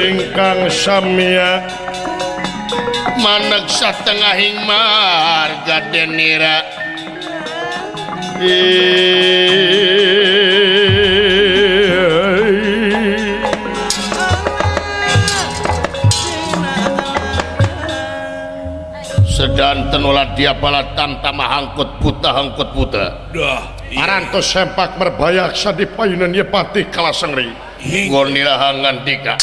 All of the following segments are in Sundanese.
ingkang samya maneg satengahing marga denira sedanten ulah dia balatan tamah hangkut puta arantos sempak merbayak sadipayunan ye patih kalasengri ngonirahangan dika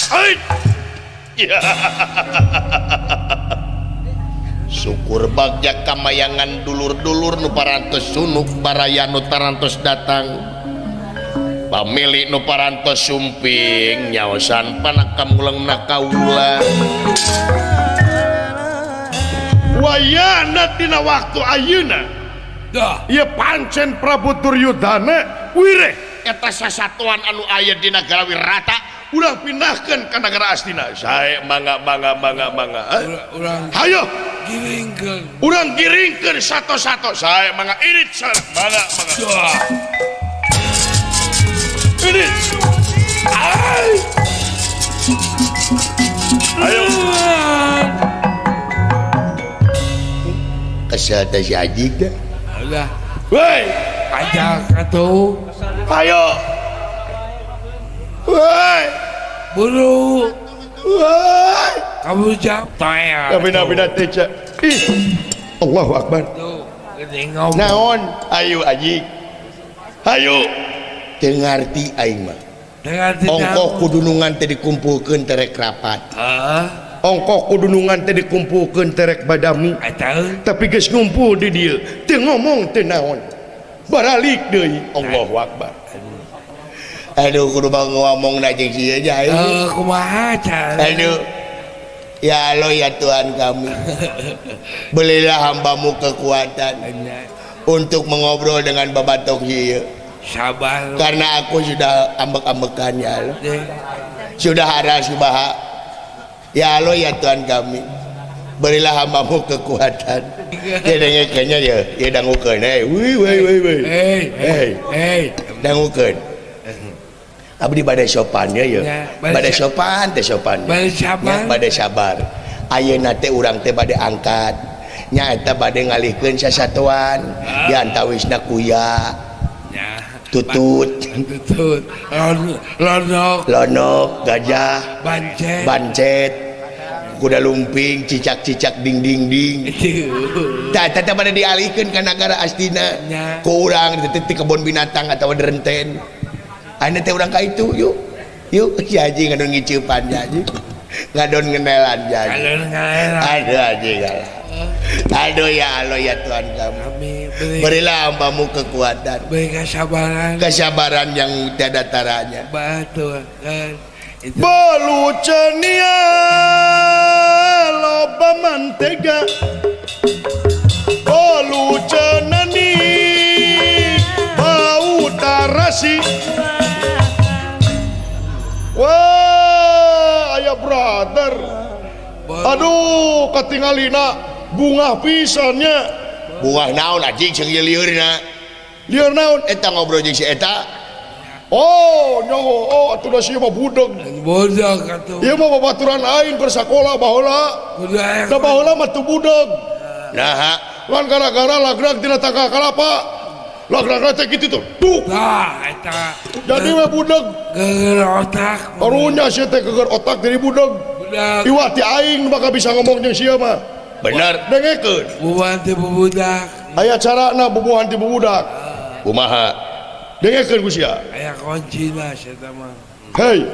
syukur bagja kamayangan dulur-dulur nu parantos sunuk baraya nu tarantos datang pamilik nu parantos sumping nyaosan panakam ulang nakaula wayana tina waktu ayeuna ieu pancen Prabu Duryudana wireh eta sasatuan anu aya di nagara Wirata ulah pindahkeun ka nagara Astina sae mangga urang hayo giringkeun urang giringkeun sato-sato sae mangga irit mangga irit ayo kesada si Aji dah alah woi ajak atuh ayo woi buru woi kamu jawab tanya bina-bina teja Allahu Akbar naon ayo Aji ayo dengarti aing mah ongkoh kudunungan teh dikumpulkeun terek rapat ongkoh kudunungan teh dikumpulkeun terek badami tapi geus ngumpul di dieu teu ngomong teu naon baralik deui Allahu Akbar aduh kudu ngomong na jeung sieu aja kumaha can aduh ya Allah ya Tuhan kami belilah hambamu kekuatan untuk mengobrol dengan babatok sieu sabar karena aku sudah ambek-ambekan ya Allah sudah hara subaha ya Allah ya Tuhan kami berilah hambamu kekuatan ya dengeknya ya dangukeun dangukeun abdi bade sopannya ya bade sopan teh sopan bade sabar ayeuna teh urang teh bade angkat nya eta bade ngalihkeun sasatuan di antawisna kuya tutut lonok gajah bancet kuda lumping cicak-cicak ding tata pada dialihkan ke negara Astina kurang di kebun binatang atau derenten ane teh urang ka itu yuk si Haji ngadon ngiciupan Haji ngadon ngenelan Haji aduh Haji kalah aduh ya Allah ya Tuhan kami berilah hambamu kekuatan beri kesabaran yang tiada taranya betul kan belucenia loba mantega belucenani bau tarasi wah ayah brother aduh katingalina bunga pisannya bunga naon anjing jeung liurna liur naon eta ngobrol jeung si eta oh nyaho oh atuh da sieu mah budeg atuh ieu mah babaturan aing keur sakola baheula da baheula mah teu budeg nah lan gara-gara lagrag tina tangga kalapa lagrag teh kitu tuh duh nah eta jadi mah budeg geger otak karunya sieu teh geger otak dari budeg iwah ti aing bakal bisa ngomong jeung sieu mah bener dengekeun bubuhan ti bubudak aya carana bubuhan ti bubudak kumaha dengekeun ku sia aya kuncina sia mah hei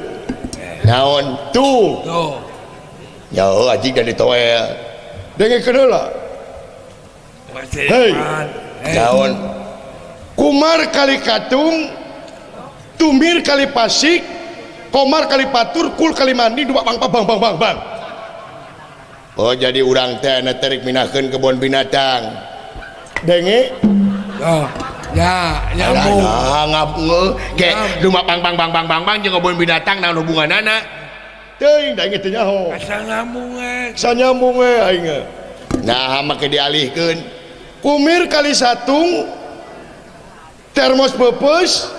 naon tuh nya anjing dan ditoe dengekeun heula hei naon kumar kali katung tumir kali pasik komar kali patur kul kali mandi dua bang oh jadi urang teh na terik minahkeun kebun binatang denge oh ya nyambung ge duma bang jeung kebun binatang naon hubunganana teuing da teh nyaho asa nyambung we aing nah make dialihkeun kumir kali satung termos pepes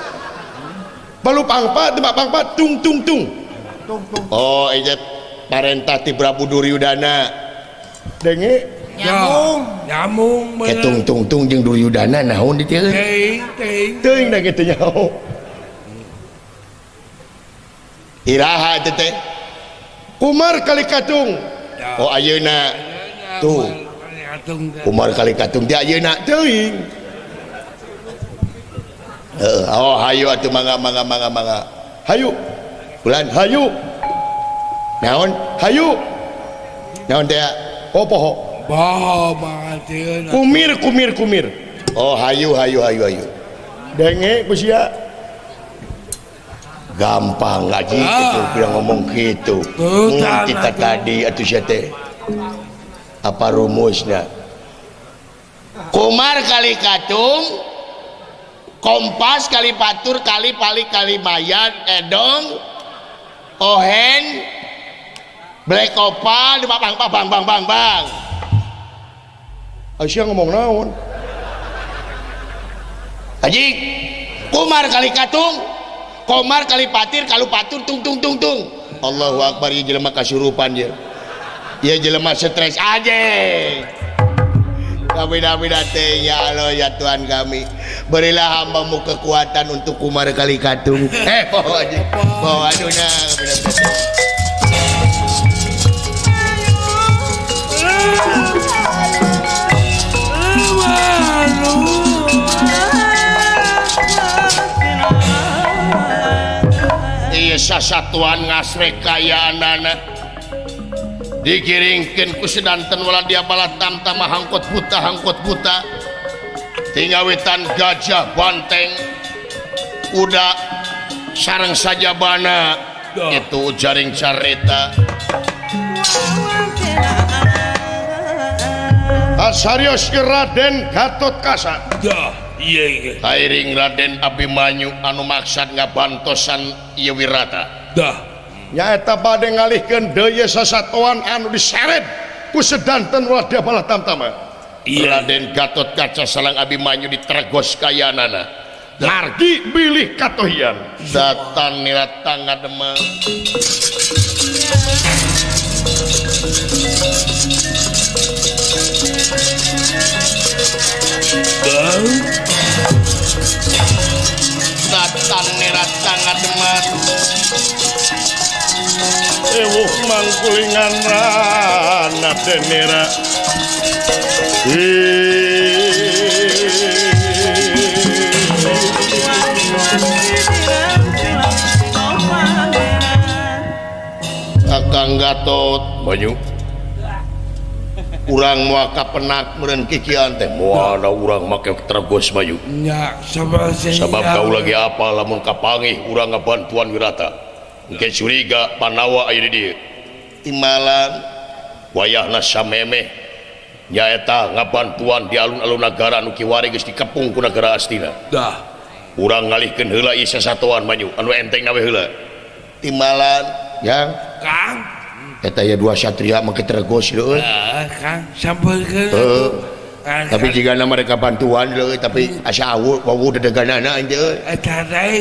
balu pangpa tebak pangpa tung tung tung. Oh iya parentah ti Prabu Duryudana denge nyamung Ketung tung tung jeung Duryudana naon di teu? teuing da kitu nyaho. Iraha teh teh Kumar kali katung. Oh ayeuna tuh Kumar kali katung teh ayeuna teuing. Oh hayu atuh mangga hayu bulan hayu naon hayu naon teh oh poho kumir oh hayu denge kusia gampang ngaji gitu bilang ngomong gitu kita tadi atuh sia teh apa rumusnya Kumar kali katung Kompas kali Batur kali Pali kali Mayan Edong Ohen Black Opal di bang Asia ngomong naon Haji Kumar kali Katung Komar kali Patir kalau Patur tung Allahu Akbar ya jelema kasurupan ya jelema stres aja. Kami teh ya Allah ya Tuhan kami berilah hambamu kekuatan untuk Kumar kali katung bawa aduhnya iya sasatuan ngaswe kaya anak dikiringkeun ku sedanten wala dia bala tamtama hangkot buta tinggawitan gajah banteng kuda sareng saja bana itu jaring carita Asarios Raden Gatot Kaca iya kairing Raden Abimanyu anu maksad ngabantosan ieu Wirata nyaeta bade ngalihkeun deui sasatoan anu diseret ku sedanten wadah balah tamtama Raden Gatot Kaca salang Abimanyu ditergos kayanana margi bilih katohian datan nirata ngademang datan nirata ngademang ewuh mangkulingan rana denera Kakang Gatot banyu urang muaka penak meureun kikian teh moal urang make tergos banyu nya sabab kau lagi apa lamun kapangih urang ngabantuan Wirata engke curiga Panawa aya di dieu timbalan wayahna samemeh nyaeta ngabantuan di alun-alun nagara nu kiwari geus dikepung ku nagara Astina urang ngalihkeun heula ieu sasatoan banyu anu enteng na we heula timbalan yang Kang eta ya dua satria make tergos leueuh Kang sampeukeun tapi jika mereka bantuan leueuh tapi asa awu dedeganana aing teh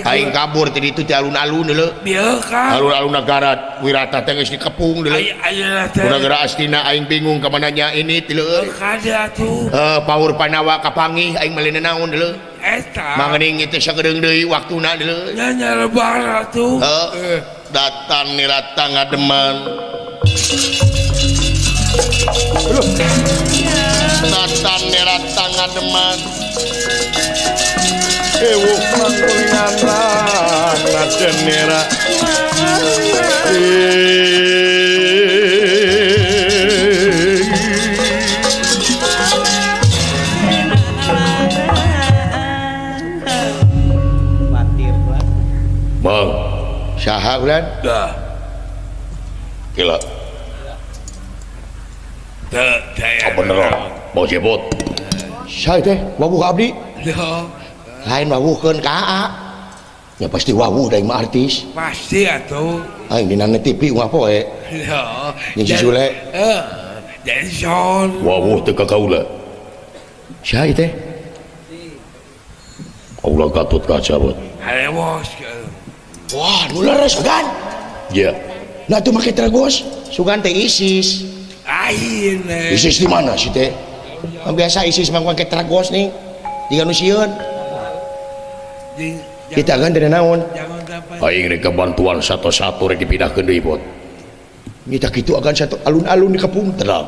aing kabur teh ditu ti alun-alun leueuh bieu Kang alun-alun nagara Wirata teh geus dikepung leueuh ayeuna teh nagara Astina aing bingung ka mana nya ini ti leueuh kada atuh paur Panawa kapangih aing mali naon leueuh eta mangening teh sageudeung deui waktuna leueuh nya nyarebar atuh datan nirata ngademan datan nirata ngademan ewuh mangkulingan rana denera Bang saha ulan dah gila bener mau jebot saya teh wawuh abdi lain wawuhkeun ka aa ya pasti wawuh da mah artis pasti atuh aing dina TV mah poe jeung si Sule jadi son wawuh teu ka kaula saya teh ulah Gatot Kaca bot. Hewos. Wah nular sugan Ya nah tuh make tergos sugan teh ISIS. Ain. ISIS di mana sih teh? Biasa ISIS mah make tergos nih jika nu sieun kita kan dari naon Jangan sampai. aing rek bantuan satu-satu rek dipindahkeun deui bot. kita gitu akan satu alun-alun di kampung Tenang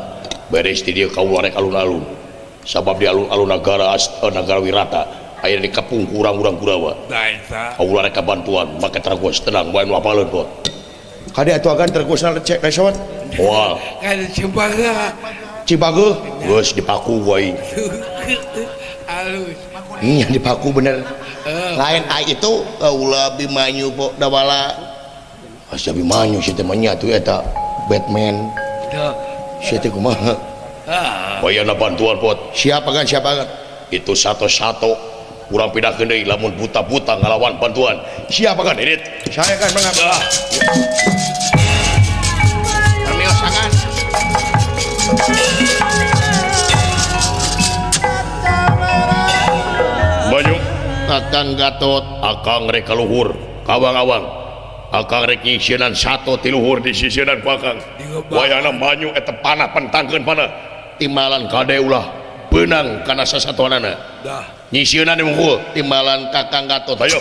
beres di dieu kaula rek alun-alun sabab di alun-alun negara Wirata aya di kapung kurang-kurang Kurawa Daita. kaula rek bantuan make tergos tenang bae nu apaleun bot. kade atuh akan tergosna cek resort Moal Kan cembaga. Cibago geus dipaku wae. Halus. iya dipaku bener lain itu ulah Bimanyu po dawala Asa Bimanyu si teh mah nya tuh eta Batman Tuh. sia teh kumaha bayana bantuan bot. siapa kan Itu satu-satu kurang pindahkeun deui lamun buta-buta ngalawan bantuan. siapa kan Edit saya kan mengapa kami sangat banyu Kakang Gatot akang rek kaluhur kawang-awang akang rek nyisienan satu ti luhur di sisienan ku akang wayana banyu eta panah pentangkeun panah timbalan kade ulah beunang kana sasatuanana Dah. nyisienan di mungkul timbalan Kakang Gatot ayo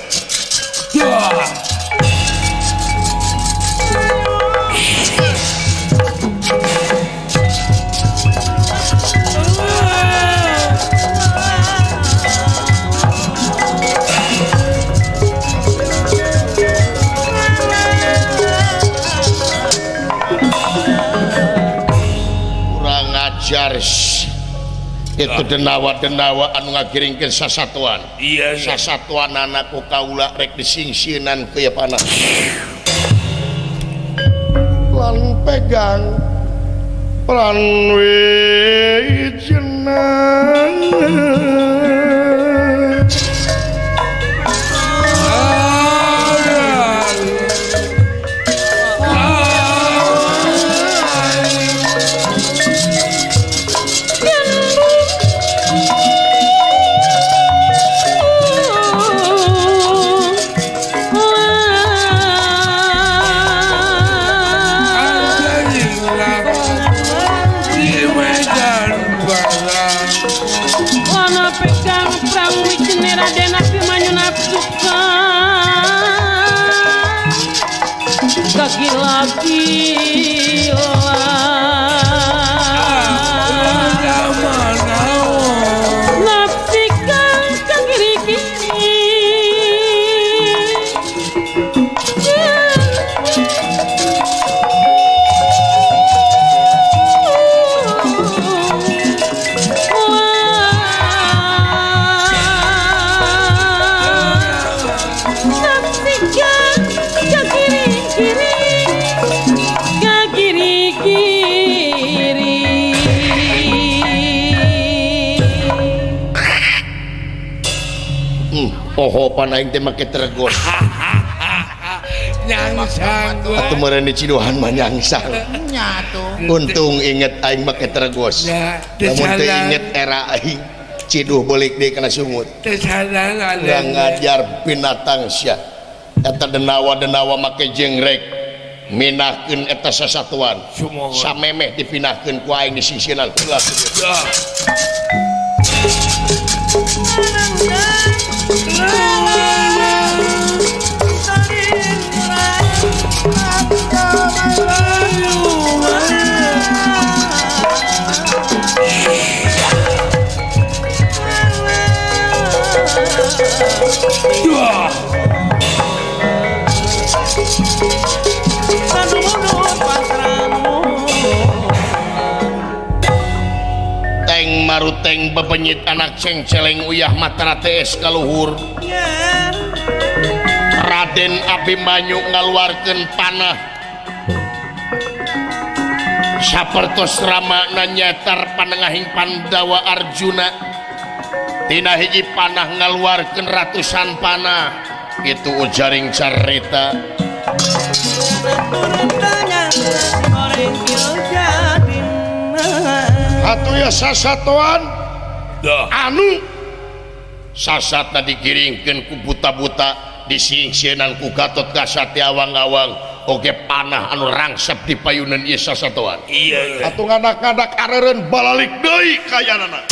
kurang ajar itu denawa-denawa anu ngagiringkeun sasatuan Iya. sasatuan anakku kaula rek disingsieunan ke ya panah lan pegang peran wijenang pohopan aing teh make tergos Nyangsang gua. atuh meureun di Cidohan mah nyangsang untung inget aing make tergos Ya, lamun teu tesalan. inget era aing ciduh balik deui kana sumut Tesadang ada. urang ngajar binatang sia eta denawa-denawa make jengrek minahkeun eta sasatuan Sumoho. samemeh dipinahkeun ku aing di sisienan heula Dah. teng maruteng bebenyit anak cengceleng uyah Matra TS kaluhur Raden Abimanyu ngaluarkeun panah sapertos Rama nanyatar panengahing Pandawa Arjuna tina hiji panah ngaluarkeun ratusan panah itu ujaring carita atuh ya sasatuan Dah. anu sasatna dikiringkeun ku buta-buta disingsieunan ku Gatot Kaca ti awang-awang oge panah anu rangsep di payunan ieu sasatoan. Iya. Atuh ngadak-ngadak areureun balalik deui kayanana.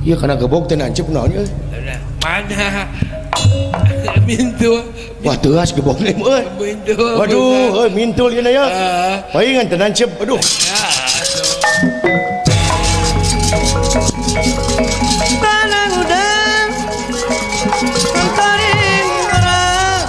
Iya karena gebok teh nancep naon euy. Mana? Mintu. Wah teuas gebok euy. Mintu. Waduh, euy mintul ieu ya. Paingan teh nancep. Aduh. Tanang udang antaring orang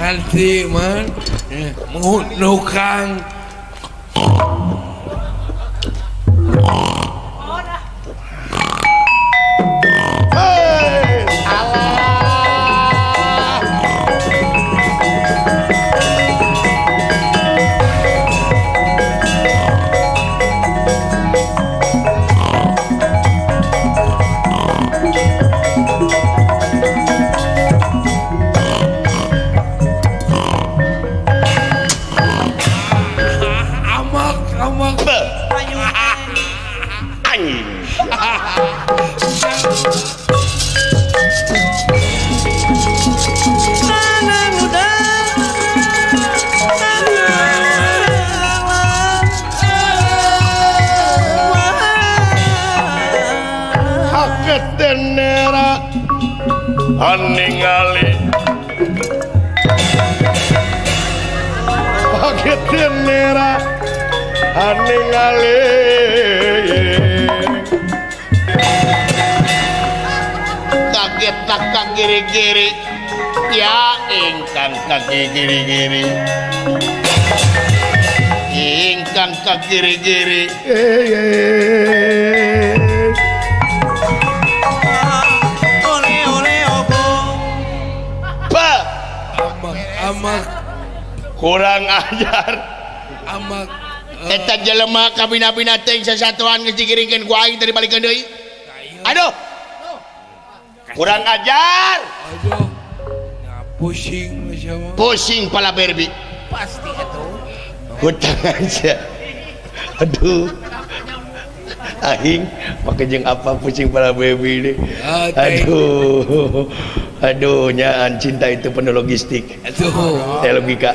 nanti man menghunukang ningali Paketin merah ningali kaget tak kagiri-giri ya ingkang kagiri-giri ingkang kagiri-giri amak kurang ajar amak eta jelema kabina-bina teh sasatuan geus dikiringkeun ku aing tadi balikeun deui. Aduh. Kurang ajar. aduh pusing macam Pusing pala berbi. pasti atuh. Hutang aja. Aduh. Aing make jeung apa pusing pala baby ini. Aduh. Aduh, nyaan cinta itu penuh logistik. aduh Logika.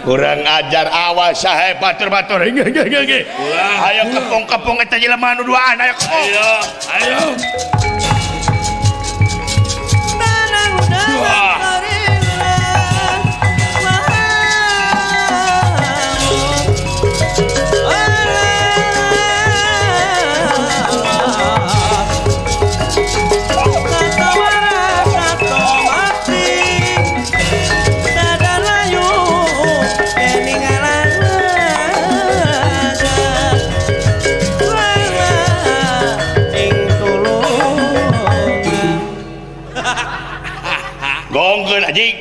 Kurang ajar awas sahe batur-batur. Ge. Ayo kepong-kepong eta jelema anu duaan, ayo kepong. Ayo. Tanang udang antaring orang diongkeun anjing.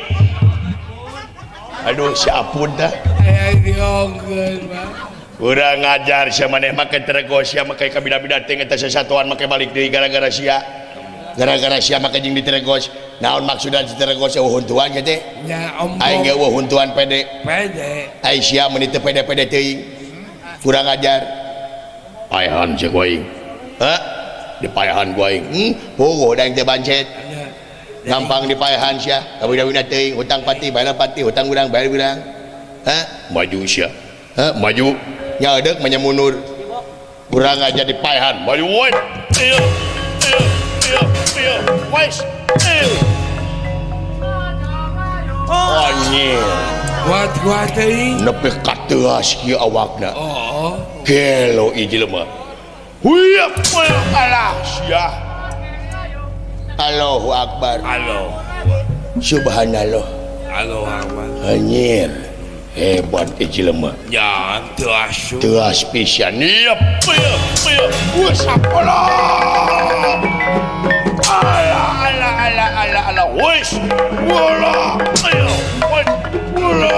Aduh siapun dah. Aya diongkeun mah. Urang ngajar sia maneh make teregos sia make kabida-bida teh eta sasatuan make balik deui gara-gara sia. Gara-gara sia make jeung diteregos. Naon maksudna diteregos huntuan ge teh? Nya ompong. Aing ge huntuan pede. Pede. Ai sia meuni teu pede-pede teuing. Kurang ajar. Paehan sia ku aing. Hah? Dipaehan ku aing. Pogo da teh bancet. Gampang dipaehan sia. Kabida-bida teuing hutang pati bayar pati hutang urang bayar urang. Hah? Maju sia. Hah? Maju. Nya eudeuh manya mundur. Urang aja dipaehan. Maju woi. Ieu. Wes. Anjir. Kuat teuing. Nepi ka teuas kieu awakna. Oh. Gelo ieu jelema. Huyap alah sia. Allahu Akbar. Halo. Subhanallah. Halo Akbar. Anjir. Hebat ieu jelema. Ya, teu asu. Teuas pisan. Yep. Wes apalah. Ala. Wes. Wala. Wala.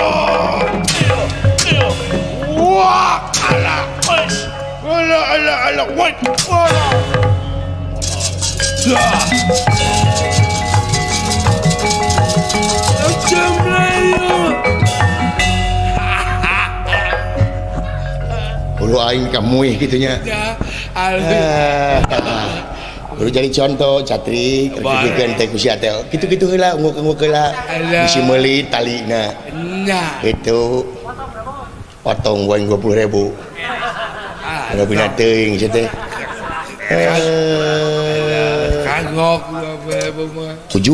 Wah, ala. Wes. Ala. Wes. Wala. Macam Melayu. Ulu aing kamuih gitunya. Ya, Udah jadi contoh catri kerjikeun teh ku sia teh kitu-kitu heula nguk heula bisi meuli talina Nya. itu potong uang 20.000 ada bina teuing sia teh Kagok 20.000 mah. 7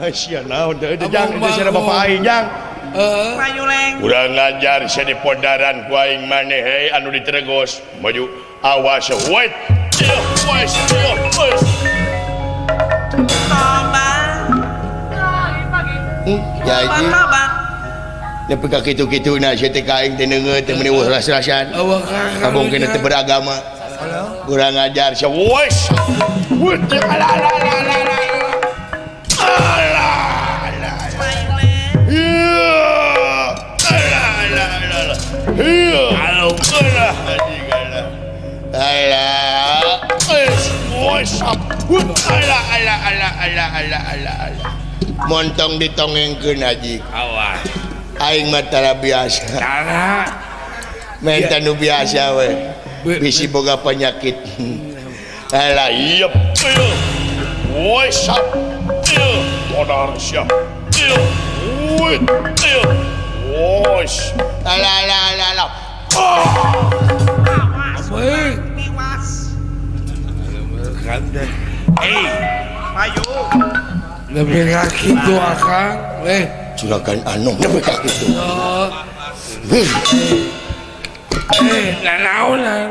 sia naon teh jang teh sia bapak aing jang Payuleng. urang ngajar sia di pondaran ku aing maneh hei anu diteregos maju awas wait wes jadi nepi ka kitu-kituna sia teh ka aing teh neungeut teh meuni ras-rasan kabung kena teh beragama urang ngajar sia wes ala Halo, montong ditongengkeun haji. Awas. Aing mah tara biasa. Tara. Menta nu biasa we. Bisi boga penyakit. Alah iya. Wes. Modar siap. Wes. Wes. Alah. Weh. Miwas. Kanda. Payu. Lebih kaki tu akang. Weh. Juragan Anom nepi ka kitu. Nanaon lah.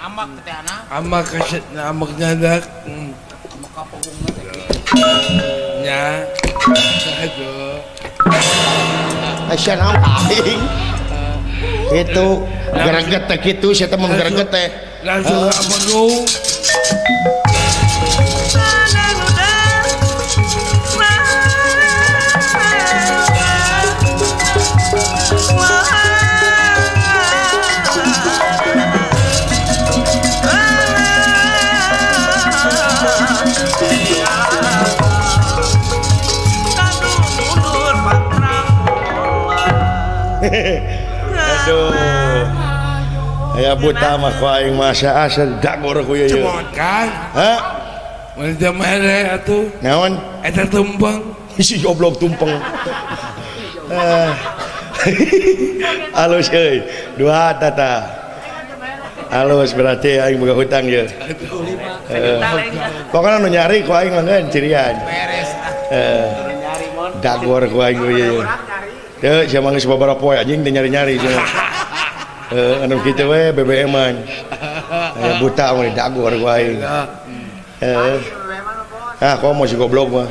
Amak teh anak. Amak kaset na amak nyadak. Amak kapungna teh. Nya. Aduh. Asya naon aing. Itu gereget teh kitu sia teh mun gereget teh. Langsung amanu. Aduh. Aya buta mah ku aing masa asal dagor ku ieu. Cemot kan. Hah? Mun mere atuh. Naon? Eta tumpeng. Si goblok tumpeng. Alus euy. Dua tata. Alus berarti aing boga hutang ye. Pokoknya nu nyari ku aing mah cirian. Beres. Nyari mon. Dagor ku aing ieu. Teu sia mah geus babaraha poe anjing teh nyari-nyari cenah. Anu kitu we BBM-an. Aya buta mah dagor ku aing. Komo si goblok mah.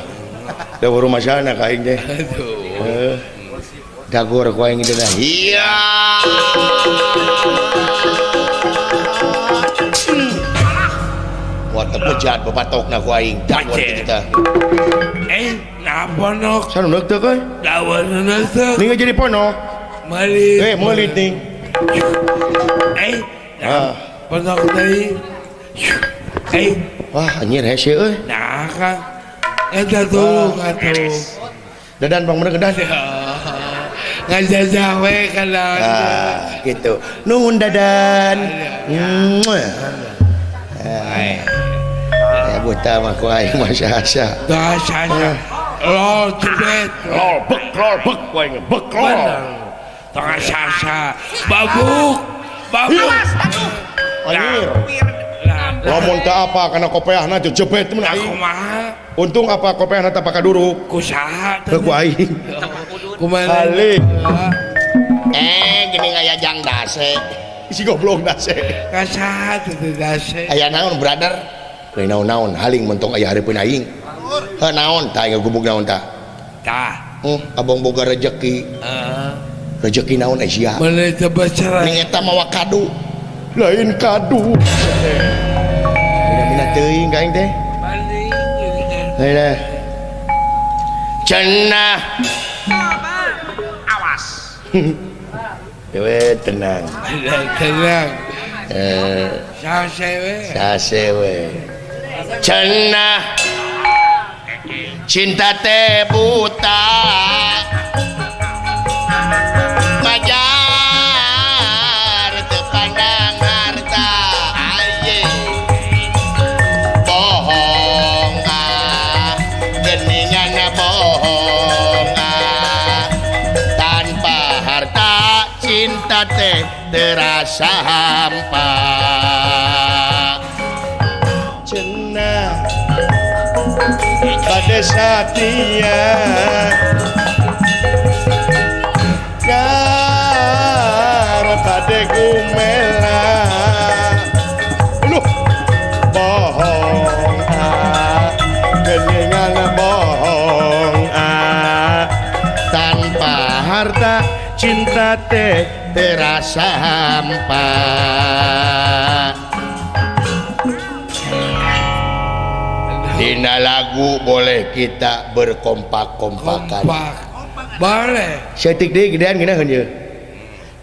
Da rumah sana ka aing teh. Dagor ku aing teh. Iya. Wah tepejat bepatokna ku aing dagor kita. Napa nok? Sana neuk teu euy. Lawan nasa. Ning jadi ponok. Mali. Meulit ning. Ponok tadi. Wah anjir hese euy. Nah kan. Eta tuh atuh. Dadan bang bener gedan. Ngajajah we kana. Gitu. Nuhun dadan. Ya buta mah ku aing mah asa. Dasarnya. Lol jebet. Lol bek ku aing bek lol. Tengah sasa. Babuk. Anjir. Lamun teu apa kana kopeahna teh jebet mun aing. Kumaha? Untung apa kopeahna teh pakaduruk. Kusaha Teu ku aing. Kumaha? Kali. Gini ngaya jang dase. Si goblok dase. Kasaha teh dase. Aya naon brother? Lain naon-naon haling mentong aya hareupeun aing. Naon tah ngagubuk naon tah? Tah. Abang boga rezeki. Rezeki naon sia? Mana tebacara? Ning eta mawa kado. Lain kadu. Mina teuing ka aing teh. Heuh. Cenah. Awas. Dewe tenang. Tenang. Sasewe. Sasewe. Cenah. Cinta teh buta. Majar teu pandang harta. Aye. Bohong geningan bohong tanpa harta cinta teh terasa hampa. Cenah pada satia karo kade gumela lu bohong geningan bohong Tanpa harta cinta teh terasa hampa. Dina lagu boleh kita berkompak-kompakan. Kompak. Boleh. setik deui gedean geunaheun ye.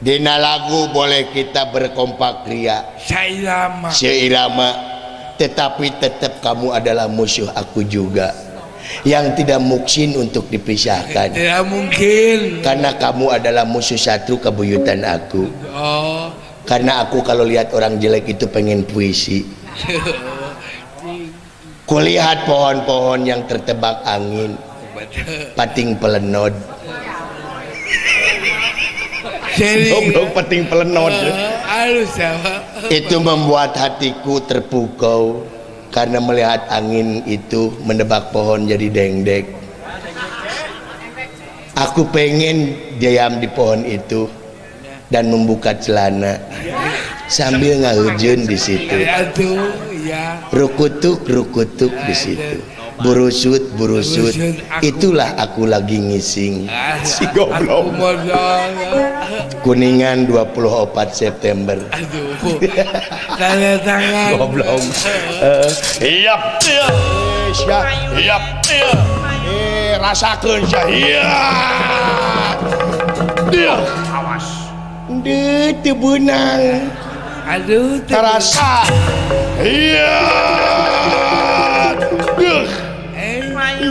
Dina lagu boleh kita berkompak ria Sairama. seirama, tetapi tetap kamu adalah musuh aku juga yang tidak mungkin untuk dipisahkan. Tidak mungkin. Karena kamu adalah musuh satu kebuyutan aku. Oh. Karena aku kalau lihat orang jelek itu pengen puisi. Kulihat pohon-pohon yang tertebak angin, pating pelenod. Goblok pating pelenod. Halus sama. Itu membuat hatiku terpukau karena melihat angin itu menebak pohon jadi dengdek. Aku pengen diam di pohon itu dan membuka celana sambil ngahujen di situ. Aduh, ya. Rukutuk di situ. Burusut. Itulah aku lagi ngising. Si goblok. Kuningan 24 September. Aduh. Tanda tangan. Goblok. Iyap. Iyap. Rasakeun sia. Iya. Awas. Deu teu beunang. Aduh. Terasa. Iya.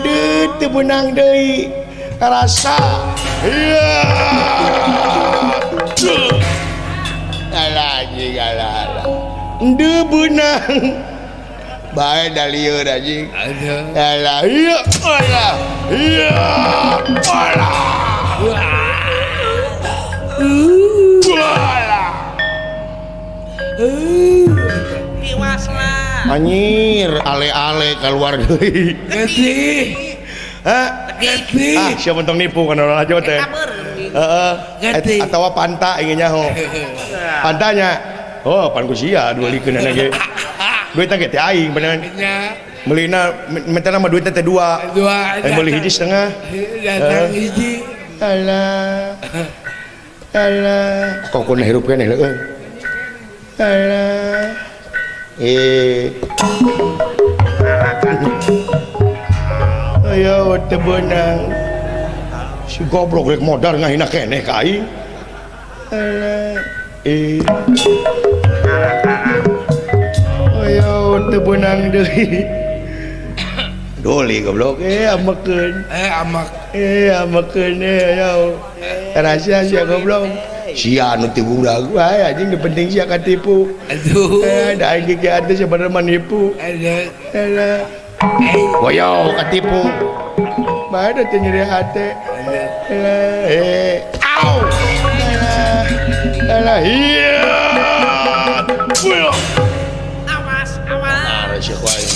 Deu teu beunang deui. Terasa. Iya. Alah anjing alah. Deu beunang. Bae da lieur anjing. Aduh. Alah iya. Alah. Iya. Alah. Tiwas lah. Anjir, ale-ale keluar deui. Ngerti. Hah? Ganti. Siapa mentong nipu kan orang aja teh. Ganti. Atau panta inginnya ho. Pantanya. Oh, panku sia dua likeun ge. Duit teh teh aing beneran. Ya. Melina minta nama duit teh dua. Dua. Beli hiji setengah. Datang hiji. Alah. Alah. Kok kuna hirup keneh euy. Alah. Ayo teu beunang. Si goblok rek modal ngahina keneh ka aing. Alah. Ayo teu beunang deui. Doli goblok amakeun. Amak. Amakeun ayo. Rahasia sia goblok. Sia anu ti budak wae anjing penting sia katipu. Aduh. Da aing ge atuh sebenarnya manipu. Ada. Alah. Boyo katipu. Bae da teh nyeri hate. Au. Alah iya. Awas, awas. Ara sia wae.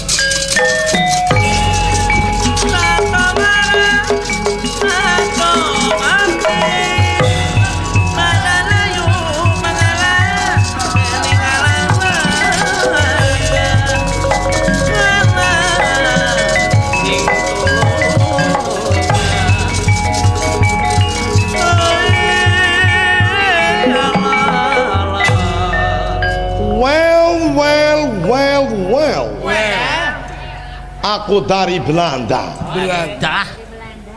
Aku dari Belanda. Belanda.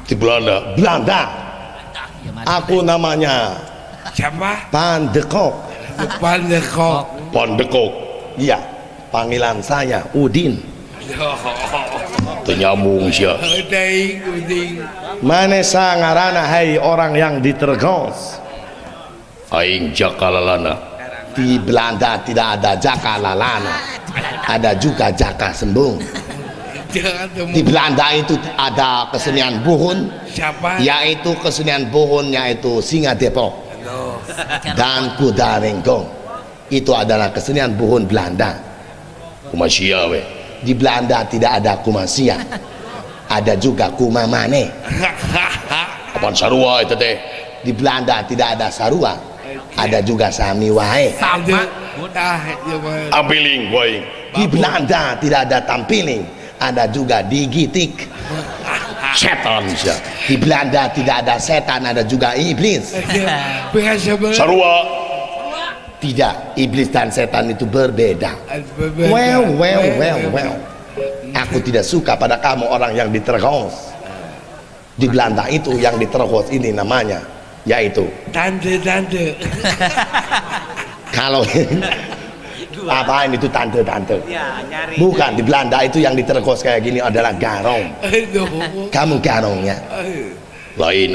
Di Belanda. Aku namanya Siapa? Pandekok. Pandekok. Iya, panggilan saya Udin. Tenyambung sia. Uding. Mane sangarana hai orang yang ditergos. Aing Jakalalana. Di Belanda tidak ada Jakalalana. Ada juga Jaka Sembung. Di Belanda itu ada kesenian buhun. Siapa? Yaitu kesenian buhun yaitu Singa Depok dan Kuda Renggong. Itu adalah kesenian buhun Belanda. Kumasia we. Di Belanda tidak ada kumasia. Ada juga kumamane. Apaan sarua itu teh? Di Belanda tidak ada sarua. Ada juga sami wae. Sama. Tampiling boy. Di Belanda tidak ada tampiling. Ada juga digitik. Setan sih. Di Belanda tidak ada setan, ada juga iblis. Sarua. Tidak, iblis dan setan itu berbeda. Well. Aku tidak suka pada kamu orang yang ditergos. Di Belanda itu yang ditergos ini namanya yaitu Tante. Kalau apaan itu tante? Ya, nyari. Bukan, di Belanda itu yang ditergos kayak gini adalah garong. Kamu garongnya. Lain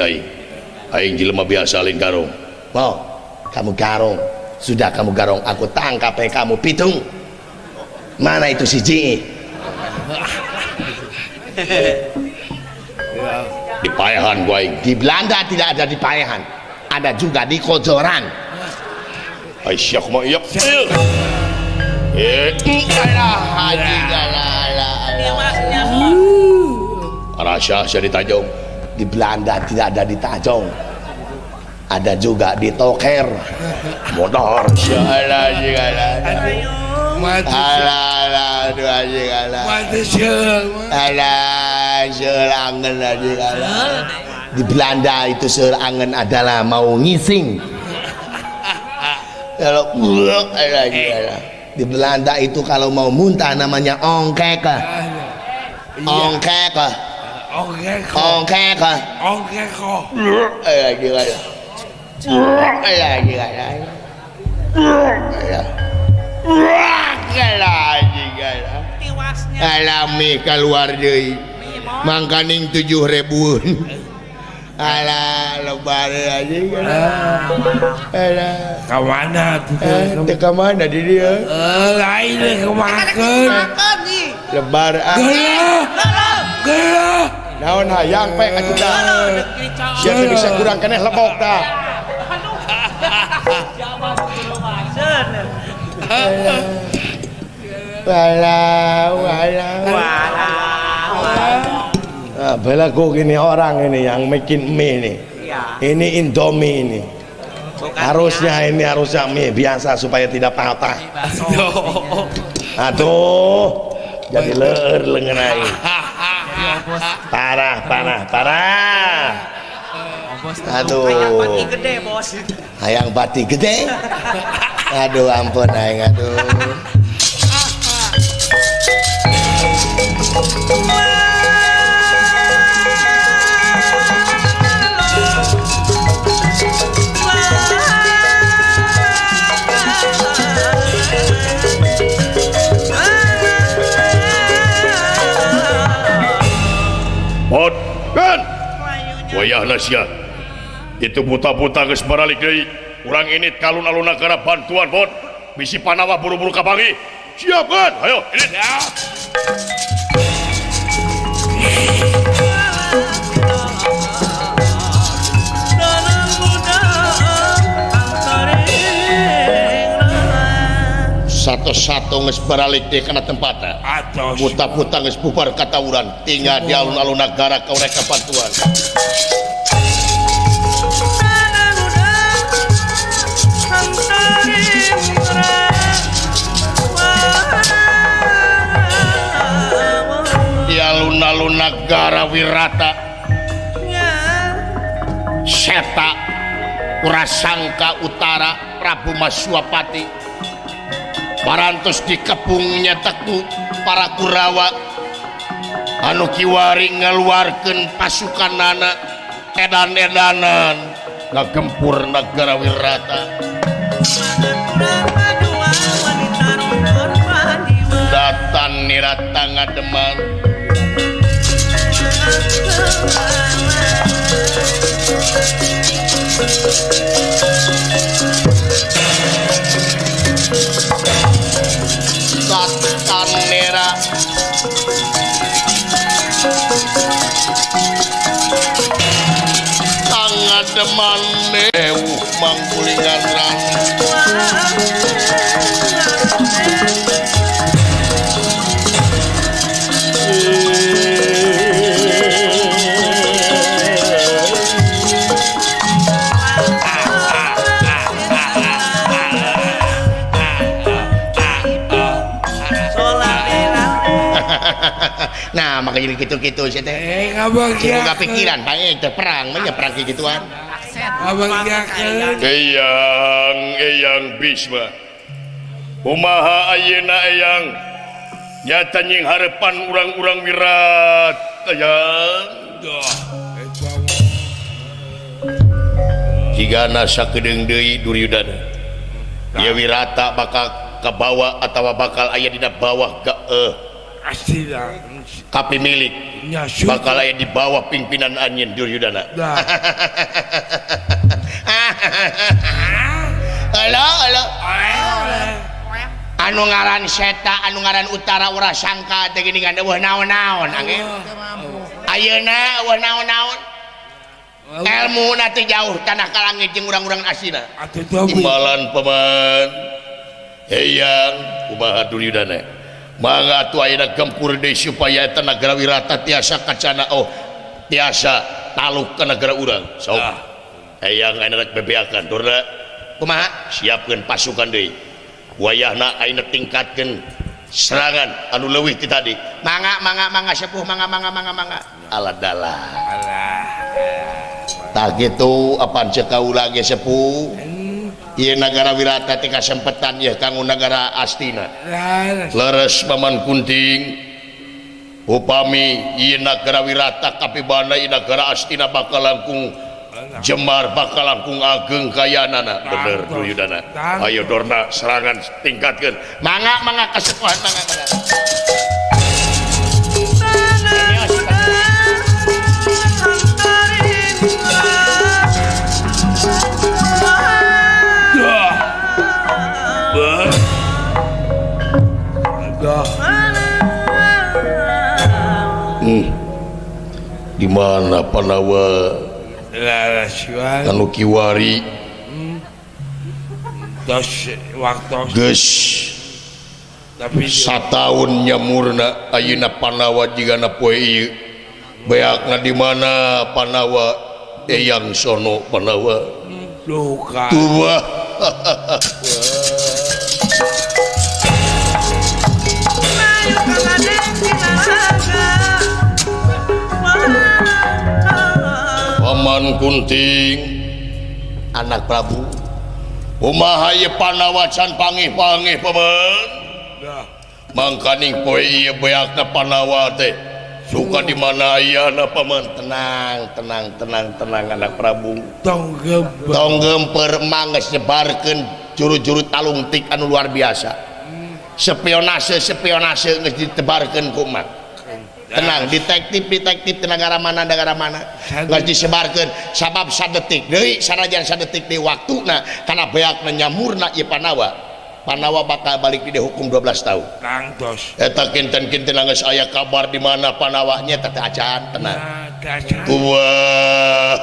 aing jelema biasa lain garong. Mau kamu garong. Sudah kamu garong, aku tangkap kamu pitung. Mana itu si Ji? Di Payahan gua. Di Belanda tidak ada di Payahan. Ada juga di Kojoran. Aisyah mau iya. Rasya di Tajong. Di Belanda tidak ada di Tajong. Ada juga di Toker. Modal. Di Belanda itu serangan adalah mau ngising. Kalau di Belanda itu kalau mau muntah namanya ongkek. Alami keluar deui mangkaning 7.000. Alah lebar aja alah Kemana tuh? teh ka mana di dia Lain kemakan. lebar Gela. naon hayang pe katuda sia teh bisa kurang keneh lebok tah belaku gini orang ini yang bikin mie nih. Iya. Ini Indomie ini. Bukan Harusnya ini harusnya mie biasa supaya tidak patah. bakso. Aduh, jadi leher lengenai. Jadi obos. Parah. Obos. Aduh. Ayam pati gede, Bos. Hayang pati gede. Aduh ampun aing aduh. Pot kan wayahna sia itu buta-buta geus baralik deui urang ini kalun-aluna kana bantuan Pot bisi panawa buru-buru kapangi siap kan ayo ini ya. Satu-satu geus baralik deui kana tempatna buta-buta geus bubar katawuran tinggal di alun-alun negara ka urek bantuan. Di alun-alun negara Wirata Seta Urasangka Utara Prabu Maswapati parantos dikepungnya teku para Kurawa anu kiwari ngaluarkeun pasukanana edan-edanan ngagempur negara Wirata datan nirata ngademan datan nera tangan deman mewuh mangkulingan nah makanya gitu-gitu sih teh Abang nggak pikiran paling itu perang perang kayak gituan Abang yakin. eyang Bisma kumaha ayeuna eyang nyata nying harapan urang-urang Wirata eyang jigana sakedeung deui Duryudana ieu Wirata bakal kabawa atawa bakal aya dina bawah Asila. kapi milik bakal aya di bawah pimpinan anjeun Duryudana. Halo anu ngaran Seta anu ngaran Utara Urasangka teh gini kan eueuh naon-naon angin ayeuna eueuh naon-naon ilmu teh jauh tanah ka langit jeung urang-urang asina imbalan paman eyang kumaha Duryudana mangga atuh ayeuna gempur deui supaya eta nagara Wirata tiasa kacana tiasa taluk ke negara urang sok eyang ayeuna rek bebeakan durna kumaha siapkeun pasukan deui wayahna ayeuna tingkatkeun serangan anu leuwih ti tadi mangga sepuh mangga aladala tah kitu apaan ceuk kaula ge sepuh ieu negara Wirata teh kasempetan ieu kanggo negara Astina leres Paman Kunting upami ieu negara Wirata kapibana ieu negara Astina bakal langkung jembar bakal langkung ageng kayanana bener Duryudana ayo dorna serangan tingkatkeun mangga kasepuhan mangga di mana Panawa anu kiwari geus tapi sataun nyamurna ayeuna Panawa jigana poe ieu beakna di mana Panawa Eyang sono Panawa luka tua Paman Kunting anak Prabu kumaha ieu Panawa can pangih-pangih paman dah mangkaning poe ieu beakna Panawa teh suka di mana ayana paman tenang anak Prabu tong gempa tong gemper mangges nyebarkeun juru-juru talungtik anu luar biasa spionase geus ditebarkeun ku emak tenang detektif di negara mana geus disebarkeun sabab sadetik deui sanajan sadetik di waktuna kana beakna nyamurna ieu Panawa bakal balik di hukum 12 tahun kangtos eta kinten-kinten geus aya kabar di mana Panawa nya teh acan tenang wah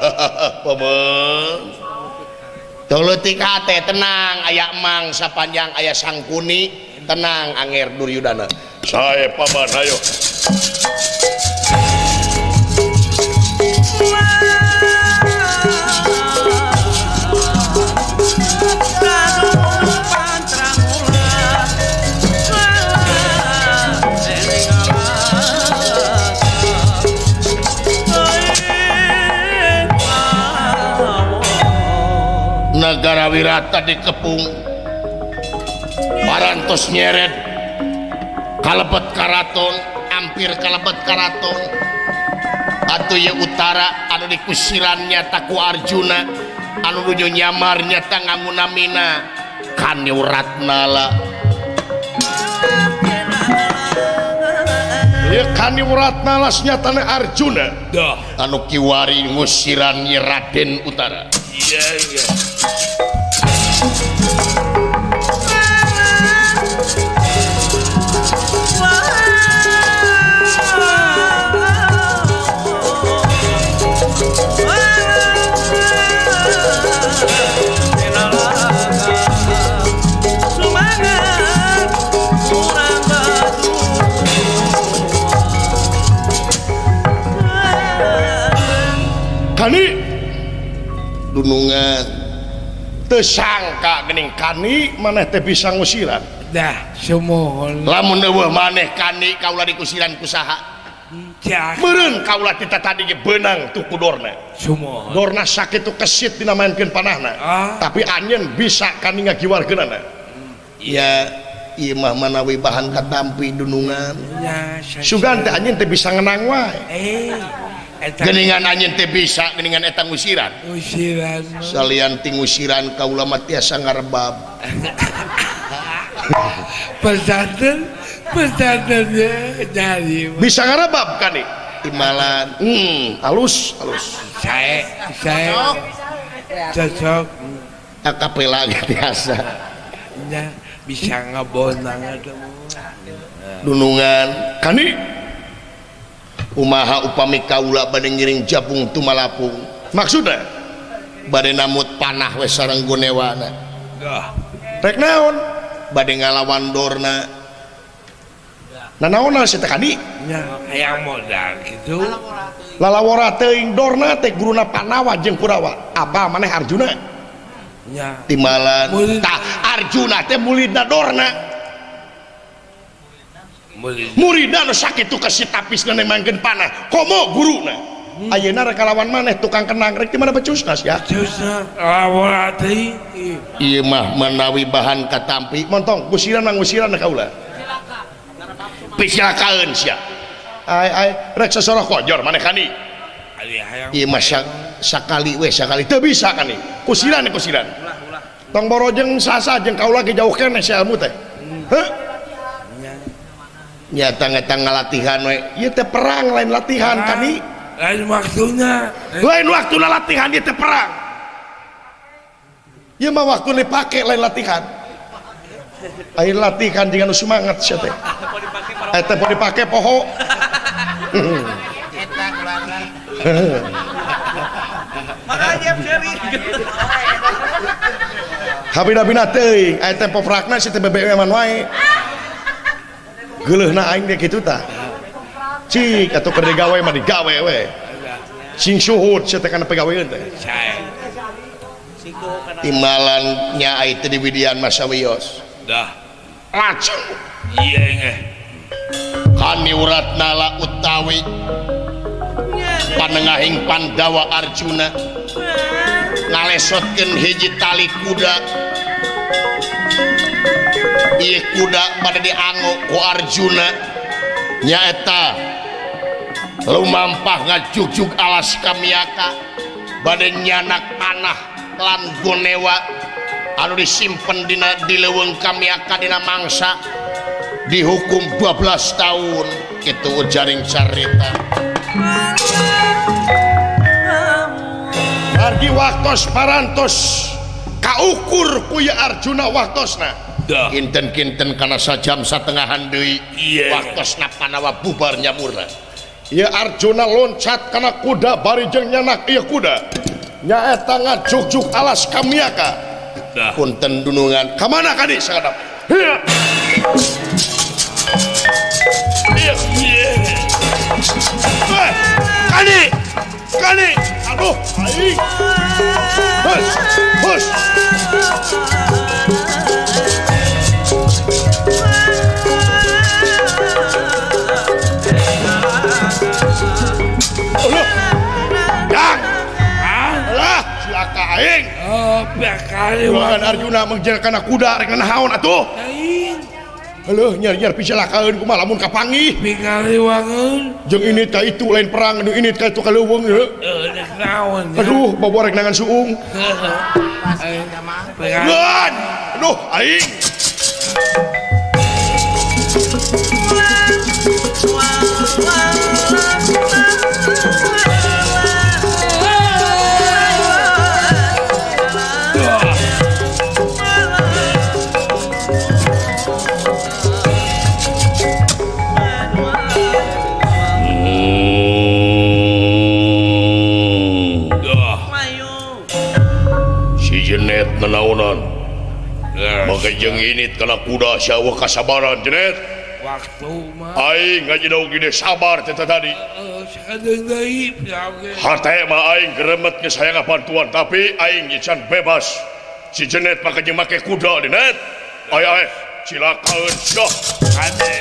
paman tong leutik hate tenang aya emang sapanjang aya Sangkuni tenang anger Duryudana sae paman ayo negara Wirata dikepung parantos nyeret kalebet karaton hampir kalebet karaton atuh ye utara anu dikusirannya taku Arjuna anu nuju nyamarnya tangangunamina Kaniwratnala ya Kaniwratnala nyatana Arjuna dah anu kiwari ngusiran Raden Utara iya Kani dunungan tersangka gening Kani maneh teh bisa ngusiran dah semohon lamun eueuh maneh Kani kaula dikusiran ku saha cak meureun kaula kita tadi ge beunang tuh ku dorna semohon dorna sakitu kesit dina mainkeun panahna tapi anjeun bisa Kani ngagiwarkeunana ya ieu mah manawi bahan katampi dunungan ya sugan teh anjeun teh bisa ngenang wae eta geningan anjeun teh bisa geningan eta ngusiran usiran salian ti ngusiran kaula mah tiasa ngarebab pesannya jadi bisa ngarebab Kani timalan halus saya cocok akapela biasa ya bisa ngebonang itu dunungan Kani umaha upami kaula bade ngiring jabung tumalapung maksudnya bade namut panah we sareng gunewana dah rek naon bade ngalawan dorna nanaon si teh Kani ya hayang modal gitu lalawara teuing dorna teh guruna Panawa jeung Kurawa apa maneh Arjuna ya timbalan Murid. tah Arjuna teh mulidna dorna muridna nu sakitu kesit tapisna nemangkeun panah komo guruna ayeuna rek kalawan maneh tukang kenang rek di mana becusna sia susah laborati ieu mah menawi bahan katampi montong gusiran mangusiran kaula pisilakaeun sia ai rek sesoroh kojor maneh Kani ali hayang ieu mah sakali teu bisa Kani kusiran tong borojeng sasa jeung kaula ge jauh keneh si ilmu teh heuh nyata ngetang ngalatihan we ieu teh perang lain latihan Kani lain waktunya lain waktuna latihan ieu teh perang ieu mah waktu dipake lain latihan air latihan jeung anu semangat sia teh eta poe dipake poho makanya seri habina teuing aya tempo prakna si teh BBM wae geuleuhna aing ge kitu tah cik atau kerja gawe mah digawe we sing suhud saya tekan pegawean teh timalannya itu di Widian Masawios dah laceng iya nge kani uratna utawi panengahing Pandawa Arjuna ngalesotkeun hiji tali kuda ieu kuda pada dianggo ku Arjuna nyaeta lumampah ngajugjug alas Kamyaka bade nyanak panah lan gonewa anu disimpen di leuweung Kamyaka dina mangsa dihukum 12 tahun itu jaring carita margi waktos parantos kaukur kuya Arjuna waktosna dah kinten-kinten kana sajam satengahan deui Iya. waktosna Panawa bubar nyamurna ya Arjuna loncat kana kuda bari jeung nyanak ieu kuda nyaeta ngajugjug alas Kamyaka dah punten dunungan kamana kadi sagadap iya kali aduh aing hus aduh yang alah silaka aing oh biar kali Wangan Arjuna mengejar kana kuda rek nahaon atuh lain heuh nyar-nyar picelakaeun kumaha lamun kapanggih pikali wangun jeung ini ka itu lain perang nu ini ka itu ka leuweung heuh dek naon aduh bawa rek nangan suung pikali Gan! Aduh, aing. si Jenet nenaunan maka jeung init kana kuda syawah kasabaran Jenet waktu mah aing ngajidau gede sabar teh tadi sekadang gaib ya oke hate mah aing geremet ke saya ngabantuan tapi aing can bebas si Jenet maka jeung make kuda Jenet aya cilakaeun dah ade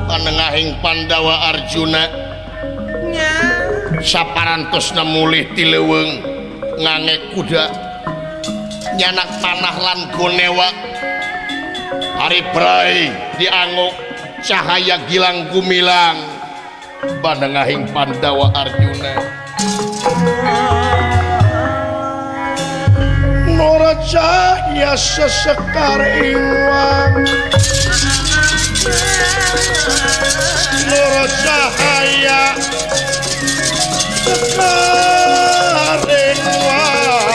panengahing Pandawa Arjuna saparantosna mulih ti leuweung ngange kuda nyanak panah lan gonewa hari brai dianggo cahaya gilang gumilang panengahing Pandawa Arjuna Nora cahya sesekar iwang Nora cahaya sekar iwang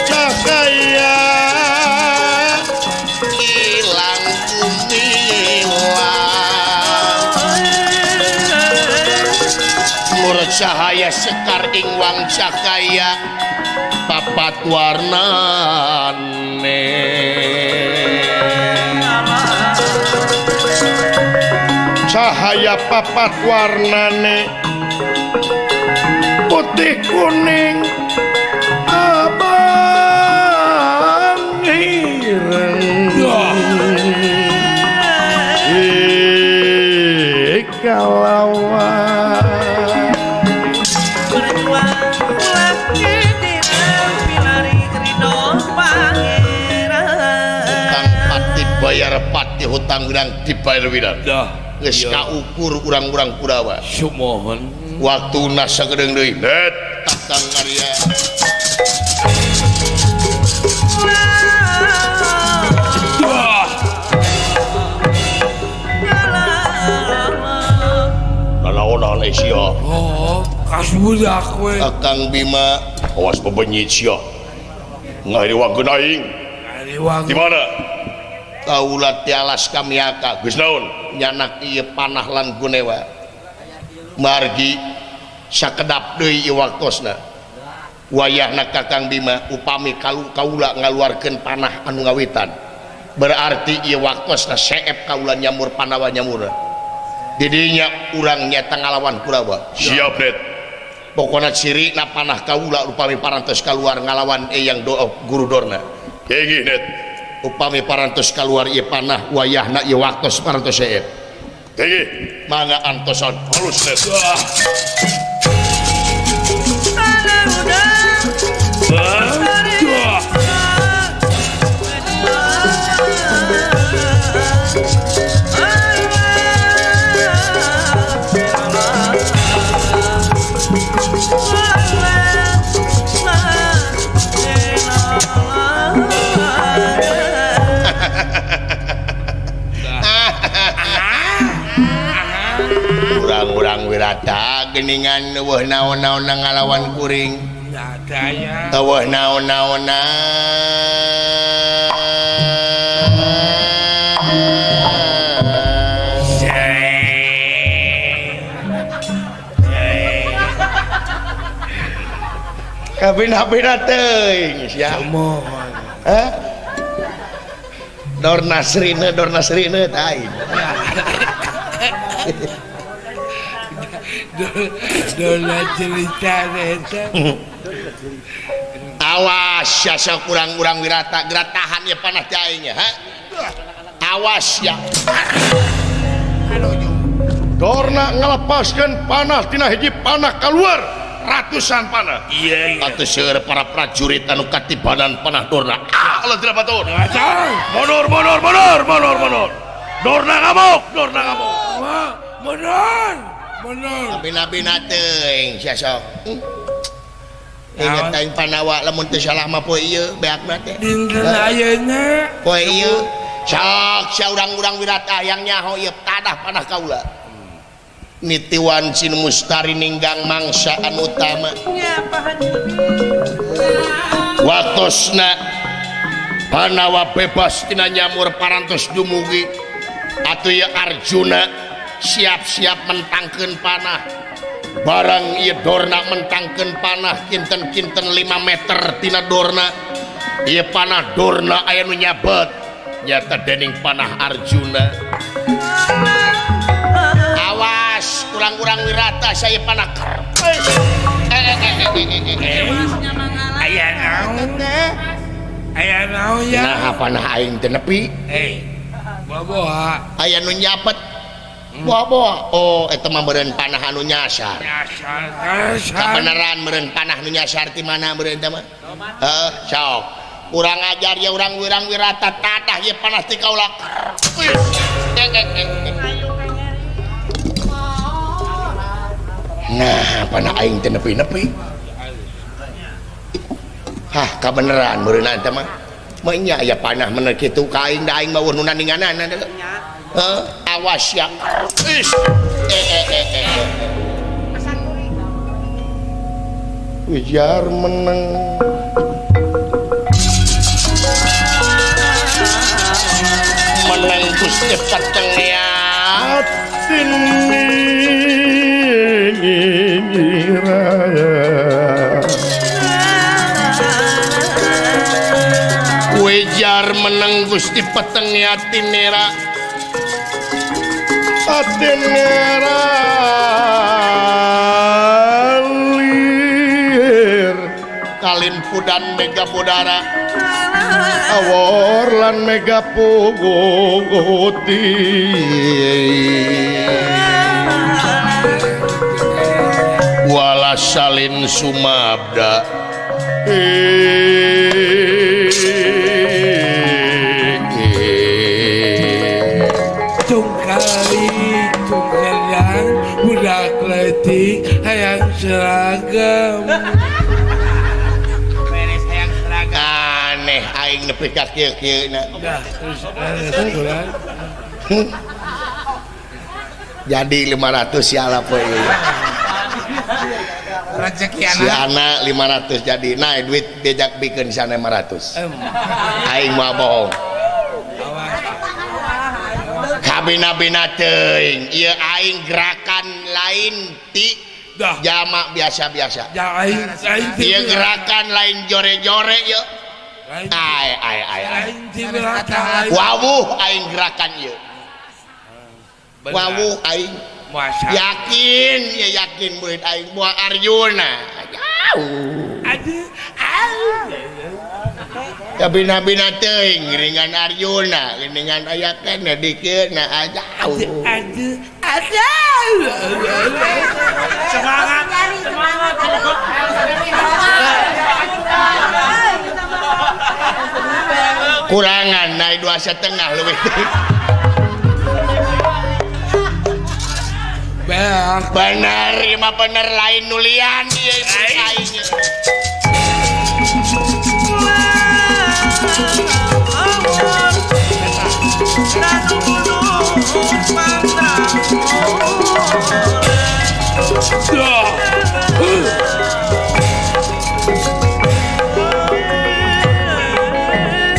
Cahaya gilang gumilang nur cahaya sekar ingwang cakaya papat warnane cahaya papat warnane putih kuning abang ireng kalawan hutang pati bayar pati hutang gedang dibayar widan dah geus kaukur urang-urang Kurawa sumohon waktu nasa gedeng deui net takang karya nanaonan sia oh kas budak we Akang Bima awas bebenyit sia ngahiri wageun aing kali wangun di mana kaulah tialas kamiaka geus naon nyanak ieu panah lan gunewa margi sakedap deui ieu waktosna wayahna Kakang Bima upami kaula ngaluarkeun panah anu ngawitan berarti ieu waktosna seep kaula nyamur panawa nyamurna didinya urang nyata ngalawan Kurawa siap net pokona ciri na panah kaula upami parantos keluar ngalawan eyang guru dorna kengih net upami parantos keluar ieu panah wayahna ieu waktos parantos seep kengih mangga antosan halus net urang-urang wirata geningan eueuh naon-naon ngalawan kuring Dadaya eueuh naon-naonna kabina-bina teuing sia mohon Dor Nasrina tai dola cerita eta awas ya kurang-kurang wirata geratahan ya panah teh aing ha awas ya Dorna ngelepaskan panah tina hiji panah keluar ratusan panah iya atuh seueur para prajurit anu katibanan panah Dorna Allah tidak batur mundur Dorna ngamuk benar bina-bina teuing sia sok inget aing panawa lamun teu salah mah poe ieu beakna teh dinten ayeuna poe ieu sok sia urang-urang wirata yang nyaho ieu tadah panah kaula nitiwan sin mustari ninggang mangsa anu utama waktosna panawa bebas tina nyamur parantos dumugi atuh ieu Arjuna siap-siap mentangkeun panah barang ieu Dorna mentangkeun panah kinten-kinten 5 meter tina Dorna ieu panah Dorna aya nu nyabet nyata dening panah Arjuna awas kurang-kurang wirata saya panah aya naon ya nah panah aing teh nepi bawa aya nu nyabet boa oh eta mah meureun panah anu nyasar kabeneran meureun panah nu nyasar ti mana meureun teh mah heeh sok kurang ajar ya urang wirata tadah ye panah ti kaula nah panah aing teh nepi-nepi hah kabeneran meureun eta mah nya aya panah bener kitu ka aing da aing mah nu nandinganan awas ya Wijar menang Gusti Patengiat Wijar menang Gusti Patengiat tinira Atenera lir Kalin Pudan Mega Budara awor lan mega puguti wala salin sumabda tunggalan budak letik hayang seragam beres hayang seragam aneh aing nepi ka kieu-kieu na terus jadi 500 siala poe rezeki si anak anak 500 jadi nah duit diajak bikin sana 500 aing mah bohong bina-bina teuing ieu aing gerakan lain ti jamak biasa-biasa ieu gerakan lain jore-jore ieu ai wawuh aing gerakan ieu wawuh aing yakin ya yakin murid aing buah Arjuna ya bina-bina teuing ringan Arjuna dengan ayakan dikeun jauh Semangat. kurangan naik 2,5 lebih benar mah bener lain nulian dia aingnya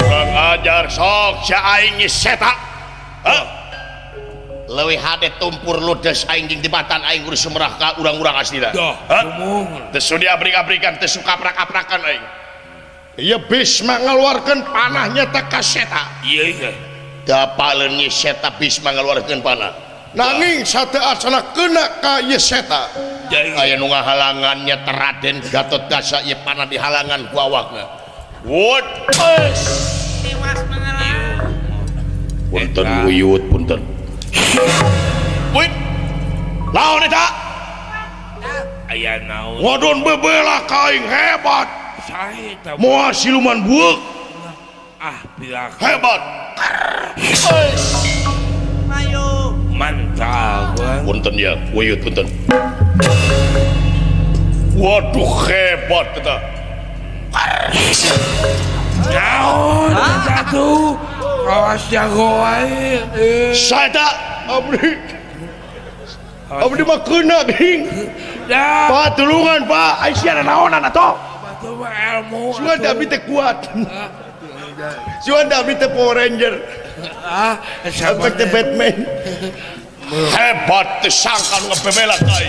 kurang ajar sok si aing seta leuwih hade tumpur ludes aing jeung tibatan aing kudu sumerah ka urang-urang aslina teu sudi abrik-abrikan teu suka prak-aprakan aing ieu Bisma ngaluarkeun panahnya teh ka seta iya dapaleun ieu seta Bisma ngaluarkeun panah nanging sateu asana keuna ka ieu seta aya nu ngahalangannya Raden Gatotkaca ieu panah dihalangan ku awakna wut Tiwas mengelah. punten wuyut punten wih lawan eta aya naon wadon bebela kaing hebat saeta moal siluman buuk pilak hebat Ayo. mantap punten ya wuyut punten waduh hebat eta naon satu kawas jago wae saeta abdi mah keuna geuning dah Pak tulungan Pak Aisyah naonan atuh batu mah ilmu sugan da abdi teh kuat sugan da abdi teh Power Ranger sampai teh Batman hebat teh sangka nu ngabebela kai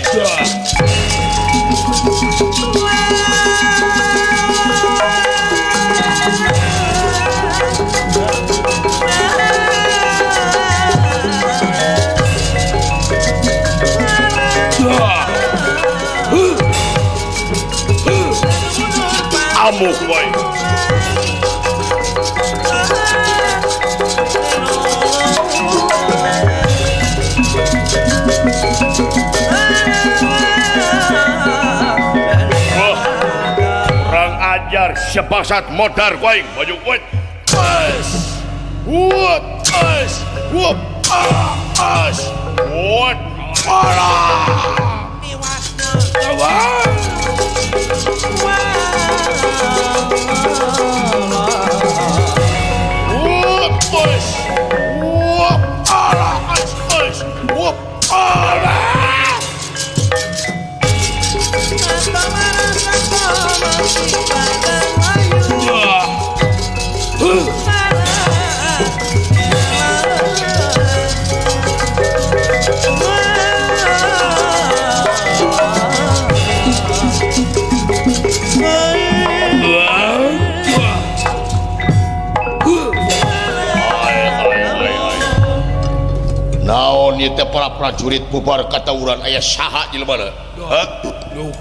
amuk wae kurang ajar sepasat modar wae maju wae wut wut wut naon ieu teh para prajurit bubar katawuran aya saha jelema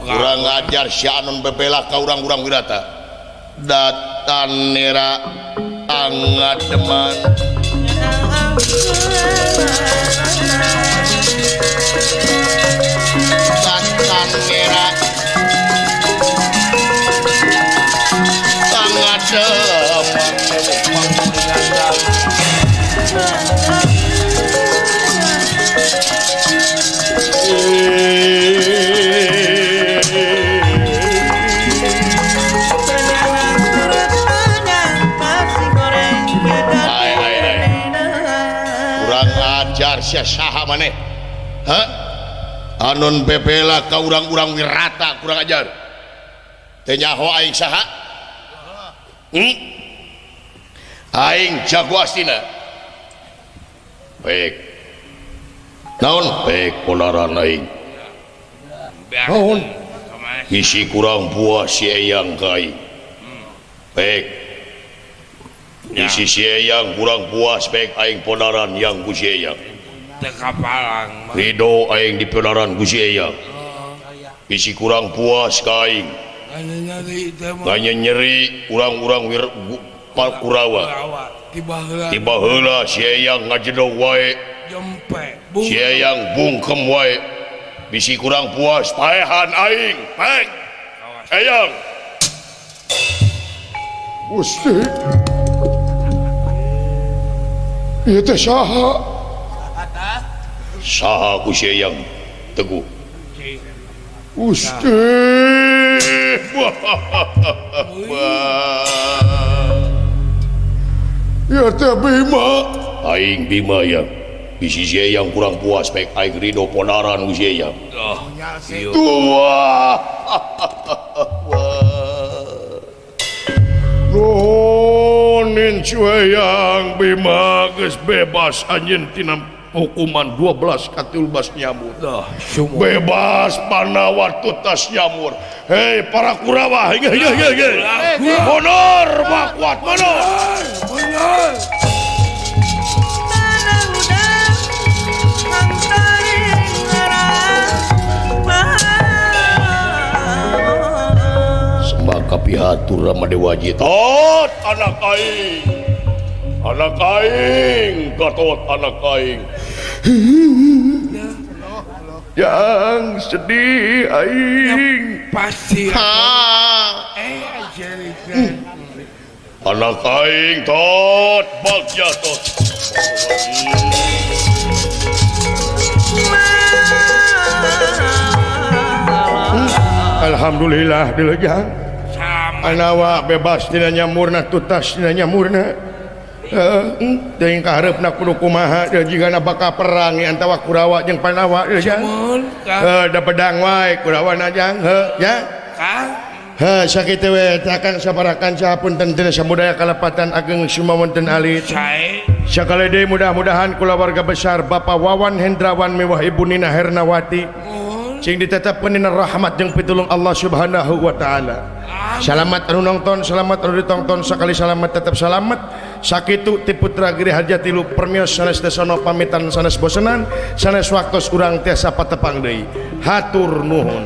kurang ajar si anon bebela ka urang-urang wirata datan nera anggat deman datan nera anggat sia saha maneh anon bebela ka urang-urang wirata kurang ajar teh nyaho aing saha aing jago astina baik naon baik polaran aing naon isi kurang puas si eyang kai baik isi si eyang kurang puas baik aing polaran yang ku si eyang teka palang ridho aing di polaran ku si eyang isi kurang puas ka aing hanya nyeri urang-urang Kurawa tiba heula si eyang ngajedog wae si eyang bungkem wae bisi kurang puas paehan aing pek eyang Gusti ieu teh saha saha ku si eyang teguh Gusti ya teh Bima aing Bima ya bisi si eyang kurang puas pek aing ridho ponaran ku si eyang tua nunin cueyang Bima geus bebas anjeun tina hukuman 12 katulbas nyamur bebas panawa tutas nyamur hei para Kurawa honor mah kuat honor sembah kapihatur Ramadewaji tot anak aing gatot anak aing yang sedih aing pasti anak aing tot bagja tot Alhamdulillah dilejang anawa bebas tina nyamurna tutas tina nyamurna teuing kaharepna kudu kumaha jigana bakal perang antara Kurawa jeung Pandawa dilejang da pedang wae Kurawana jang ya sakitu we takang saparakan sapunten tina samudaya kalepatan ageng sumawonten alit sakalede mudah-mudahan kulawarga besar Bapak Wawan Hendrawan mewah Ibu Nina Hernawati sing ditetapkeun dina rahmat jeung pitulung Allah Subhanahu wa taala. Selamat anu nonton, selamat anu ditonton, sakali selamat tetap selamat. Sakitu ti putra Giri Harjatilu permios sanes desono pamitan sanes bosenan, sanes waktos urang tiasa patepang deui. Hatur nuhun.